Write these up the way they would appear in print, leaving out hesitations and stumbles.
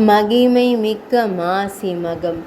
மகிமை மிக்க மாசிமகம்.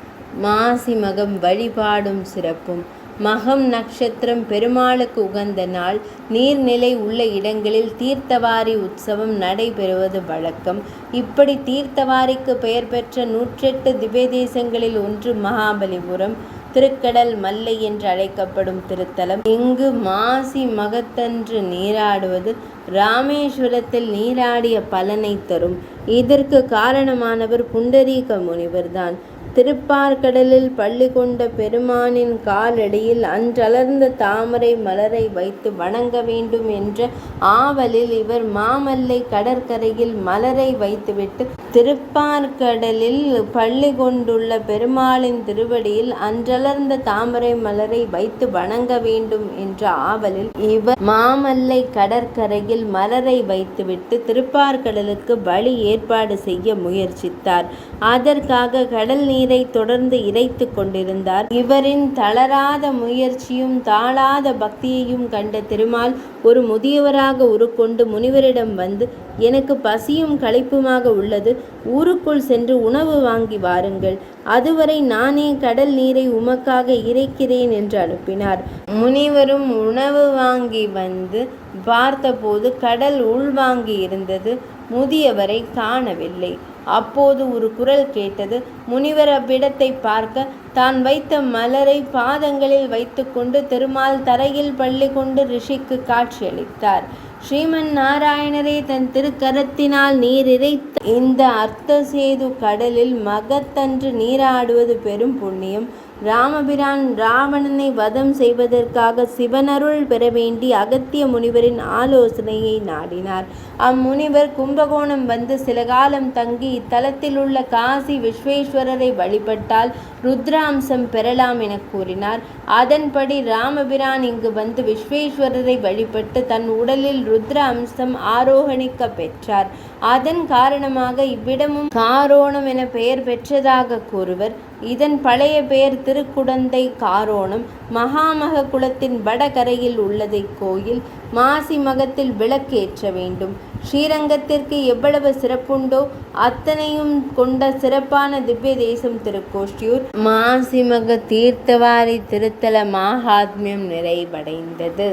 மாசிமகம் வழிபாடும் சிறப்பும். மகம் நட்சத்திரம் பெருமாளுக்கு உகந்த நாள். நீர்நிலை உள்ள இடங்களில் தீர்த்தவாரி உற்சவம் நடைபெறுவது வழக்கம். இப்படி தீர்த்தவாரிக்கு பெயர் பெற்ற 108 திவ்யதேசங்களில் ஒன்று மகாபலிபுரம். திருக்கடல் மல்லை என்று அழைக்கப்படும் திருத்தலம். இங்கு மாசி மகத்தன்று நீராடுவது ராமேஸ்வரத்தில் நீராடிய பலனை தரும். இதற்கு காரணமானவர் புண்டரீக முனிவர்தான். திருப்பார்கடலில் பள்ளி கொண்ட பெருமானின் காலடியில் அன்றலர்ந்த தாமரை மலரை வைத்து வணங்க வேண்டும் என்ற ஆவலில் இவர் மாமல்லை கடற்கரையில் மலரை வைத்துவிட்டு திருப்பார்கடலில் பள்ளி கொண்டுள்ள பெருமாளின் திருவடியில் அன்றலர்ந்த தாமரை மலரை வைத்து வணங்க வேண்டும் என்ற ஆவலில் இவர் மாமல்லை கடற்கரையில் மலரை வைத்துவிட்டு திருப்பார்கடலுக்கு பலி ஏற்பாடு செய்ய முயற்சித்தார். அதற்காக கடல் நீரை தொடர்ந்து இறைத்து கொண்டிருந்தார். இவரின் தளராத முயற்சியும் தாழாத பக்தியையும் கண்ட திருமால் ஒரு முதியவராக உருக்கொண்டு முனிவரிடம் வந்து, எனக்கு பசியும் களைப்புமாக உள்ளது, ஊருக்குள் சென்று உணவு வாங்கி வாருங்கள், அதுவரை நானே கடல் நீரை உமக்காக இறைக்கிறேன் என்று அனுப்பினார். முனிவரும் உணவு வாங்கி வந்து பார்த்தபோது கடல் உள்வாங்கி இருந்தது. முதியவரை காணவில்லை. அப்போது ஒரு குரல் கேட்டது. முனிவர் அவ்விடத்தை பார்க்க தான் வைத்த மலரை பாதங்களில் வைத்துக்கொண்டு திருமால் தரையில் பள்ளி கொண்டு ரிஷிக்கு காட்சியளித்தார். ஸ்ரீமன் நாராயணரே தன் திருக்கரத்தினால் நீர் இறைத்த இந்த அர்த்தசேது கடலில் மகத்தன்று நீராடுவது பெரும் புண்ணியம். ராமபிரான் ராவணனை வதம் செய்வதற்காக சிவனருள் பெற வேண்டி அகத்திய முனிவரின் ஆலோசனையை நாடினார். அம்முனிவர் கும்பகோணம் வந்து சில காலம் தங்கி இத்தலத்தில் உள்ள காசி விஸ்வேஸ்வரரை வழிபட்டால் ருத்ராம்சம் பெறலாம் என கூறினார். அதன்படி ராமபிரான் இங்கு வந்து விஸ்வேஸ்வரரை வழிபட்டு தன் உடலில் ருத்ர அம்சம் ஆரோகணிக்க பெற்றார். அதன் காரணமாக இவ்விடமும் காரோணம் என பெயர் பெற்றதாக கூறுவர். இதன் பழைய பெயர் திருக்குடந்தை காரோணம். மகாமக குளத்தின் வடகரையில் உள்ளதை கோயில். மாசி மகத்தில் விளக்கேற்ற வேண்டும். ஸ்ரீரங்கத்திற்கு எவ்வளவு சிறப்புண்டோ அத்தனையும் கொண்ட சிறப்பான திவ்ய தேசம் திருக்கோஷ்டியூர். மாசிமக தீர்த்தவாரி திருத்தல மாகாத்மியம் நிறைவடைந்தது.